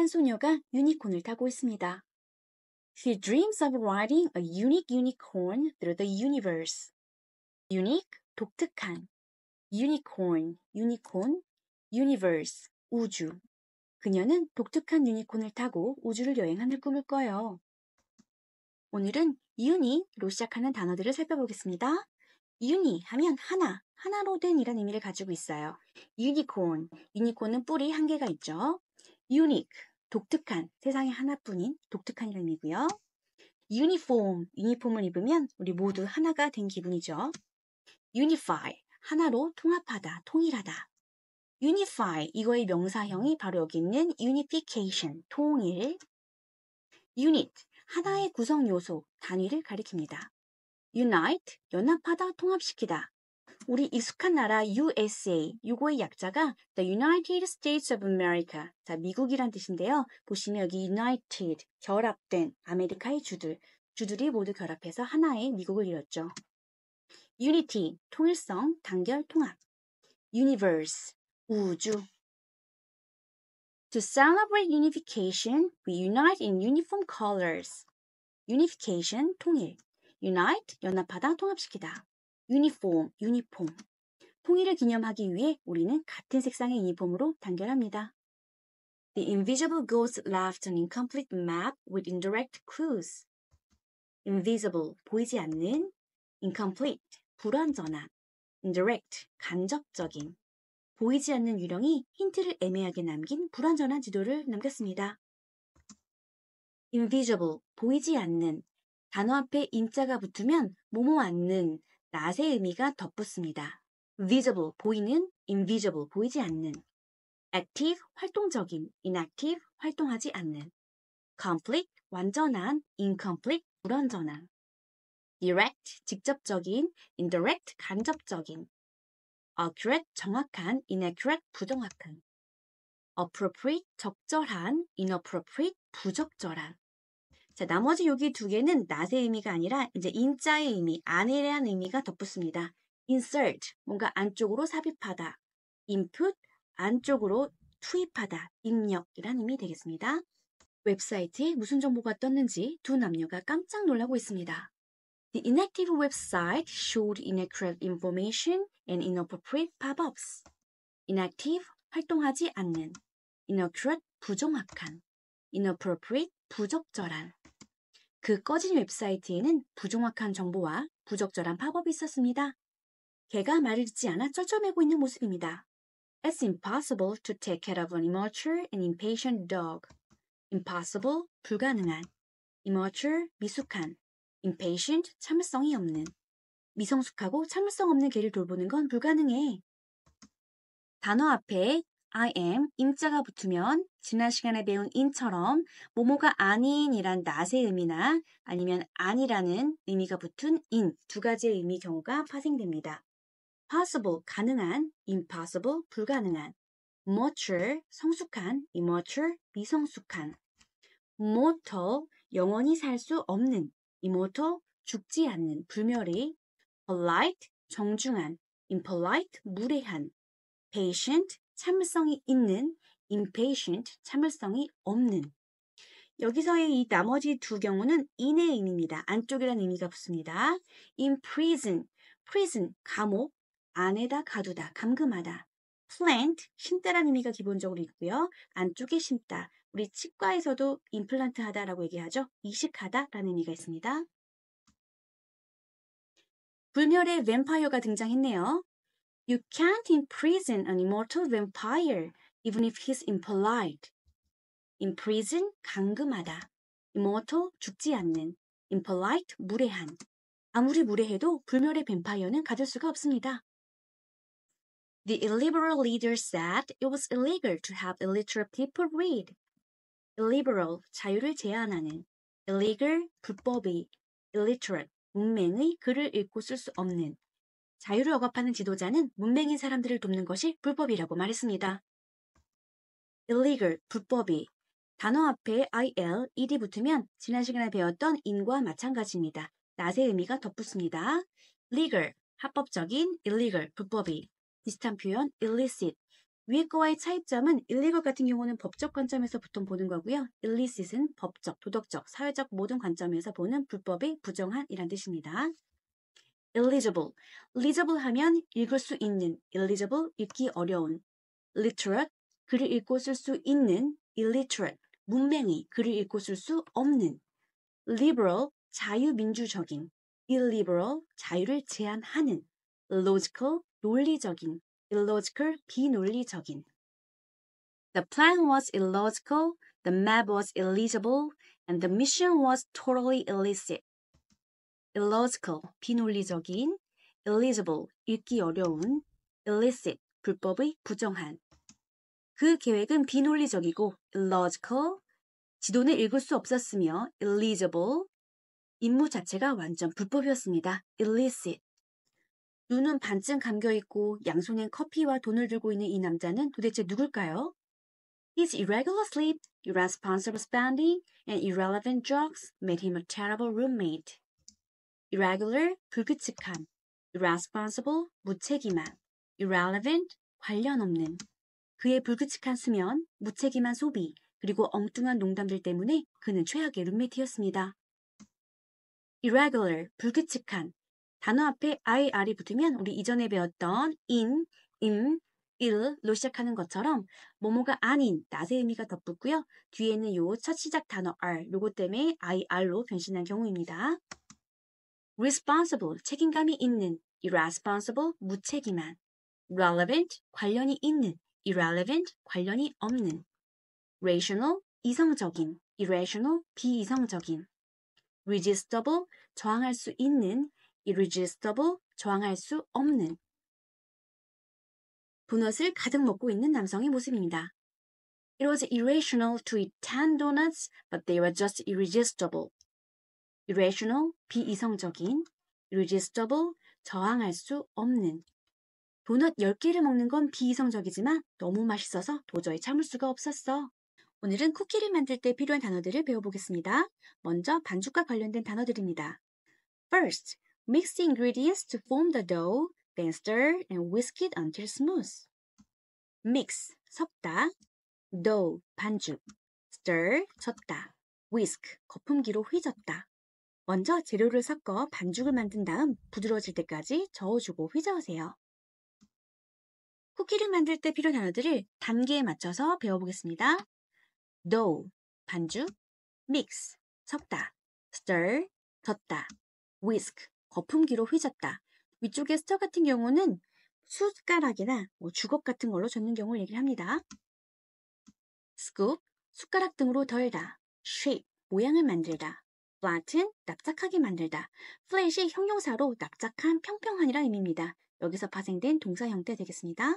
한 소녀가 유니콘을 타고 있습니다. She dreams of riding a unique unicorn through the universe. unique, 독특한. unicorn, 유니콘, universe, 우주. 그녀는 독특한 유니콘을 타고 우주를 여행하는 꿈을 꿔요. 오늘은 uni로 시작하는 단어들을 살펴보겠습니다. uni 하면 하나, 하나로 된 이란 의미를 가지고 있어요. 유니콘, 유니콘은 뿔이 한 개가 있죠. unique, 독특한, 세상에 하나뿐인 독특한 의미고요. uniform, 유니폼을 입으면 우리 모두 하나가 된 기분이죠. unify, 하나로 통합하다, 통일하다. unify, 이거의 명사형이 바로 여기 있는 unification, 통일. unit, 하나의 구성 요소, 단위를 가리킵니다. unite, 연합하다, 통합시키다. 우리 익숙한 나라 USA, 이거의 약자가 The United States of America. 자, 미국이란 뜻인데요. 보시면 여기 United, 결합된 아메리카의 주들이 모두 결합해서 하나의 미국을 이뤘죠. Unity, 통일성, 단결, 통합. Universe, 우주. To celebrate unification, we unite in uniform colors. Unification, 통일. Unite, 연합하다, 통합시키다. Uniform, 유니폼. 통일을 기념하기 위해 우리는 같은 색상의 유니폼으로 단결합니다. The invisible ghost left an incomplete map with indirect clues. Invisible, 보이지 않는. Incomplete, 불완전한. Indirect, 간접적인. 보이지 않는 유령이 힌트를 애매하게 남긴 불완전한 지도를 남겼습니다. Invisible, 보이지 않는. 단어 앞에 인자가 붙으면 뭐뭐 않는, 낫의 의미가 덧붙습니다. visible, 보이는, invisible, 보이지 않는. active, 활동적인, inactive, 활동하지 않는. complete, 완전한, incomplete, 불완전한. direct, 직접적인, indirect, 간접적인. accurate, 정확한, inaccurate, 부정확한. appropriate, 적절한, inappropriate, 부적절한. 자, 나머지 여기 두 개는 낫의 의미가 아니라 이제 인자의 의미, 안에라는 의미가 덧붙습니다. insert, 뭔가 안쪽으로 삽입하다. input, 안쪽으로 투입하다. 입력이라는 의미 되겠습니다. 웹사이트에 무슨 정보가 떴는지 두 남녀가 깜짝 놀라고 있습니다. The inactive website showed inaccurate information and inappropriate pop-ups. inactive, 활동하지 않는. inaccurate, 부정확한. inappropriate, 부적절한. 그 꺼진 웹사이트에는 부정확한 정보와 부적절한 팝업이 있었습니다. 개가 말을 듣지 않아 쩔쩔매고 있는 모습입니다. It's impossible to take care of an immature and impatient dog. Impossible, 불가능한. Immature, 미숙한. Impatient, 참을성이 없는. 미성숙하고 참을성 없는 개를 돌보는 건 불가능해. 단어 앞에 I am, 임자가 붙으면 지난 시간에 배운 in처럼 뭐뭐가 아닌이란 낫의 의미나 아니면 아니라는 의미가 붙은 in 두 가지의 의미 경우가 파생됩니다. possible, 가능한, impossible, 불가능한. mature, 성숙한, immature, 미성숙한. mortal, 영원히 살 수 없는, immortal, 죽지 않는, 불멸의. polite, 정중한, impolite, 무례한. patient, 참을성이 있는, impatient, 참을성이 없는. 여기서의 이 나머지 두 경우는 in의 의미입니다. 안쪽이라는 의미가 붙습니다. in prison, prison, 감옥, 안에다 가두다, 감금하다. plant, 심다라는 의미가 기본적으로 있고요. 안쪽에 심다. 우리 치과에서도 임플란트 하다라고 얘기하죠. 이식하다라는 의미가 있습니다. 불멸의 뱀파이어가 등장했네요. You can't imprison an immortal vampire, even if he's impolite. imprison, 감금하다. immortal, 죽지 않는. impolite, 무례한. 아무리 무례해도 불멸의 뱀파이어는 가둘 수가 없습니다. The illiberal leader said it was illegal to have illiterate people read. illiberal, 자유를 제한하는. illegal, 불법의. illiterate, 문맹의, 글을 읽고 쓸 수 없는. 자유를 억압하는 지도자는 문맹인 사람들을 돕는 것이 불법이라고 말했습니다. illegal, 불법이. 단어 앞에 il, ed이 붙으면 지난 시간에 배웠던 in과 마찬가지입니다. 낫의 의미가 덧붙습니다. legal, 합법적인, illegal, 불법이. 비슷한 표현 illicit, 위에 거와의 차이점은 illegal 같은 경우는 법적 관점에서 보통 보는 거고요. illicit은 법적, 도덕적, 사회적 모든 관점에서 보는 불법의 부정한이란 뜻입니다. illegible, legible 하면 읽을 수 있는, illegible, 읽기 어려운, literate, 글을 읽고 쓸 수 있는, illiterate, 문맹의, 글을 읽고 쓸 수 없는, liberal, 자유민주적인, illiberal, 자유를 제한하는, illogical, 논리적인, illogical, 비논리적인. The plan was illogical, the map was illegible, and the mission was totally illicit. illogical, 비논리적인, illegible, 읽기 어려운, illicit, 불법의 부정한. 그 계획은 비논리적이고 illogical, 지도는 읽을 수 없었으며 illegible, 임무 자체가 완전 불법이었습니다. illicit. 눈은 반쯤 감겨있고 양손엔 커피와 돈을 들고 있는 이 남자는 도대체 누굴까요? His irregular sleep, irresponsible spending, and irrelevant jokes made him a terrible roommate. irregular, 불규칙한, irresponsible, 무책임한, irrelevant, 관련 없는. 그의 불규칙한 수면, 무책임한 소비, 그리고 엉뚱한 농담들 때문에 그는 최악의 룸메이트였습니다. irregular, 불규칙한. 단어 앞에 ir이 붙으면 우리 이전에 배웠던 in, il로 시작하는 것처럼 뭐뭐가 아닌 낫의 의미가 덧붙고요. 뒤에는 요 첫 시작 단어 r, 요거 때문에 ir로 변신한 경우입니다. responsible, 책임감이 있는, irresponsible, 무책임한, relevant, 관련이 있는, irrelevant, 관련이 없는, rational, 이성적인, irrational, 비이성적인, resistible, 저항할 수 있는, irresistible, 저항할 수 없는. 도넛을 가득 먹고 있는 남성의 모습입니다. It was irrational to eat 10 donuts, but they were just irresistible. irrational, 비이성적인, irresistible, 저항할 수 없는. 도넛 10개를 먹는 건 비이성적이지만 너무 맛있어서 도저히 참을 수가 없었어. 오늘은 쿠키를 만들 때 필요한 단어들을 배워보겠습니다. 먼저 반죽과 관련된 단어들입니다. First, mix the ingredients to form the dough, then stir and whisk it until smooth. mix, 섞다, dough, 반죽, stir, 젓다, whisk, 거품기로 휘젓다. 먼저 재료를 섞어 반죽을 만든 다음 부드러워질 때까지 저어주고 휘저으세요. 쿠키를 만들 때 필요한 단어들을 단계에 맞춰서 배워보겠습니다. dough, 반죽, mix, 섞다, stir, 젓다, whisk, 거품기로 휘젓다. 위쪽에 stir 같은 경우는 숟가락이나 주걱 같은 걸로 젓는 경우를 얘기를 합니다. scoop, 숟가락 등으로 덜다. shape, 모양을 만들다. flatten, 납작하게 만들다. flat이 형용사로 납작한, 평평한이란 의미입니다. 여기서 파생된 동사 형태 되겠습니다.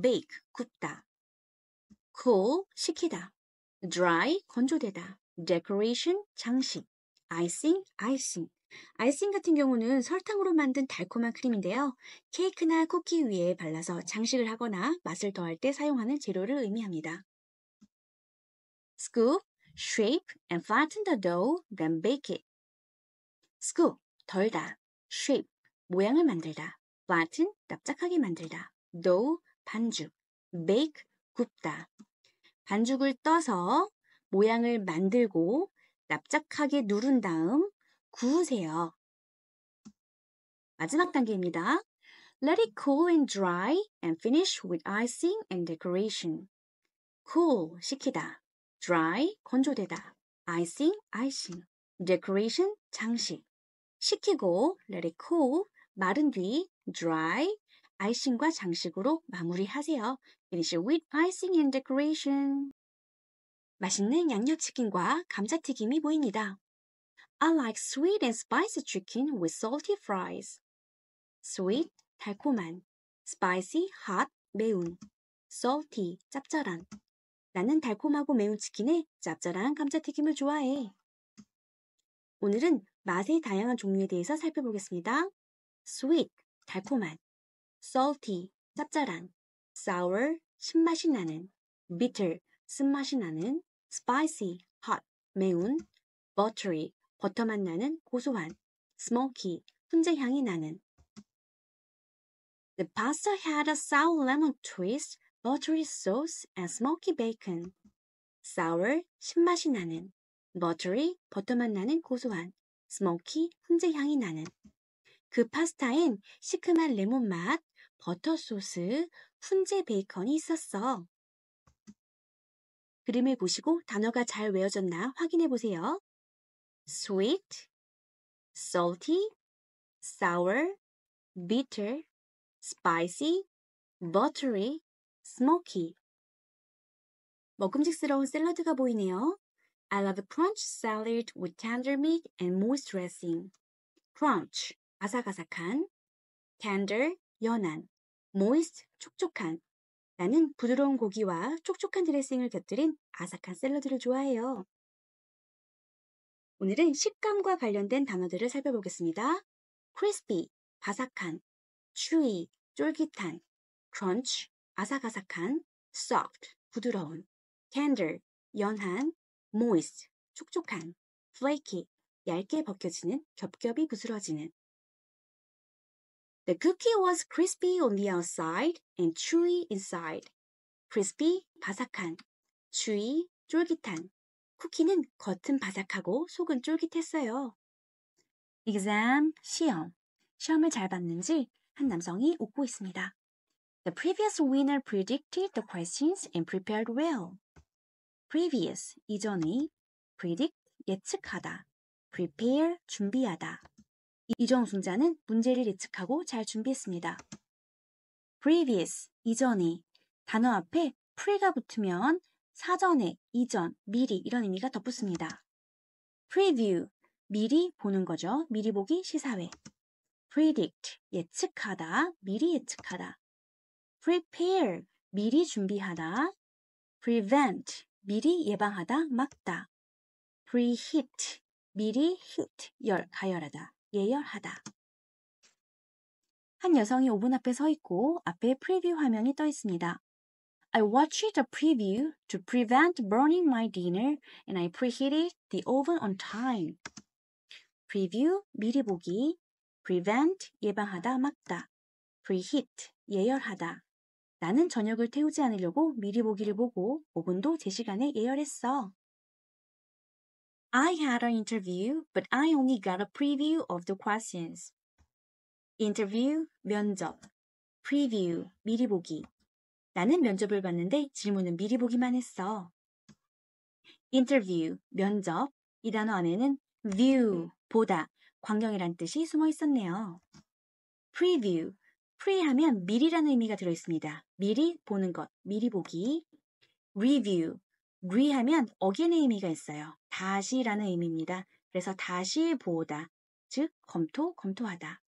bake, 굽다. cool, 식히다. dry, 건조되다. decoration, 장식. icing, icing. 아이싱 같은 경우는 설탕으로 만든 달콤한 크림인데요. 케이크나 쿠키 위에 발라서 장식을 하거나 맛을 더할 때 사용하는 재료를 의미합니다. scoop, shape and flatten the dough, then bake it. scoop, 덜다. shape, 모양을 만들다. flatten, 납작하게 만들다. dough, 반죽. bake, 굽다. 반죽을 떠서 모양을 만들고 납작하게 누른 다음 구우세요. 마지막 단계입니다. Let it cool and dry and finish with icing and decoration. cool, 식히다. dry, 건조되다. icing, icing. decoration, 장식. 식히고 let it cool, 마른 뒤 dry, icing과 장식으로 마무리하세요. Finish with icing and decoration. 맛있는 양념치킨과 감자튀김이 보입니다. I like sweet and spicy chicken with salty fries. sweet, 달콤한. spicy, hot, 매운. salty, 짭짤한. 나는 달콤하고 매운 치킨에 짭짤한 감자튀김을 좋아해. 오늘은 맛의 다양한 종류에 대해서 살펴보겠습니다. sweet, 달콤한. salty, 짭짤한. sour, 신맛이 나는. bitter, 쓴맛이 나는. spicy, hot, 매운. buttery, 버터맛 나는 고소한. smoky, 훈제 향이 나는. The pasta had a sour lemon twist, buttery sauce and smoky bacon. sour, 신맛이 나는. buttery, 버터맛 나는 고소한. smoky, 훈제 향이 나는. 그 파스타엔 시큼한 레몬 맛, 버터 소스, 훈제 베이컨이 있었어. 그림을 보시고 단어가 잘 외워졌나 확인해 보세요. sweet, salty, sour, bitter, spicy, buttery, smoky. 먹음직스러운 샐러드가 보이네요. I love crunch salad with tender meat and moist dressing. crunch, 아삭아삭한. tender, 연한. moist, 촉촉한. 나는 부드러운 고기와 촉촉한 드레싱을 곁들인 아삭한 샐러드를 좋아해요. 오늘은 식감과 관련된 단어들을 살펴보겠습니다. crispy, 바삭한. chewy, 쫄깃한. crunch, 아삭아삭한. soft, 부드러운. tender, 연한. moist, 촉촉한. flaky, 얇게 벗겨지는, 겹겹이 부스러지는. The cookie was crispy on the outside and chewy inside. crispy, 바삭한. chewy, 쫄깃한. 쿠키는 겉은 바삭하고 속은 쫄깃했어요. exam, 시험. 시험을 잘 봤는지 한 남성이 웃고 있습니다. The previous winner predicted the questions and prepared well. previous, 이전의. predict, 예측하다. prepare, 준비하다. 이전 우승자는 문제를 예측하고 잘 준비했습니다. previous, 이전에. 단어 앞에 pre가 붙으면 사전에, 이전, 미리 이런 의미가 덧붙습니다. preview, 미리 보는 거죠. 미리 보기 시사회. predict, 예측하다, 미리 예측하다. prepare, 미리 준비하다. prevent, 미리 예방하다, 막다. preheat, 미리 heat, 가열하다, 예열하다. 한 여성이 오븐 앞에 서 있고 앞에 프리뷰 화면이 떠 있습니다. I watched the preview to prevent burning my dinner and I preheated the oven on time. preview, 미리 보기. prevent, 예방하다, 막다. preheat, 예열하다. 나는 저녁을 태우지 않으려고 미리 보기를 보고 오븐도 제 시간에 예열했어. I had an interview, but I only got a preview of the questions. interview, 면접. preview, 미리 보기. 나는 면접을 봤는데 질문은 미리 보기만 했어. interview, 면접. 이 단어 안에는 view, 보다, 광경이란 뜻이 숨어 있었네요. preview, pre 하면 미리라는 의미가 들어있습니다. 미리 보는 것, 미리 보기. review, re 하면 again의 의미가 있어요. 다시라는 의미입니다. 그래서 다시 보다, 즉 검토하다.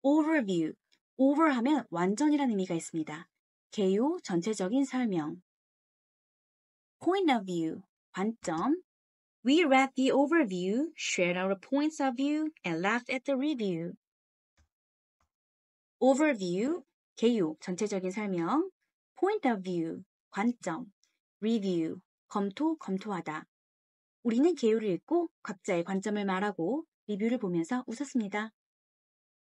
overview, over 하면 완전이라는 의미가 있습니다. 개요, 전체적인 설명. point of view, 관점. We read the overview, shared our points of view, and laughed at the review. overview, 개요, 전체적인 설명. point of view, 관점. review, 검토하다. 우리는 개요를 읽고 각자의 관점을 말하고 리뷰를 보면서 웃었습니다.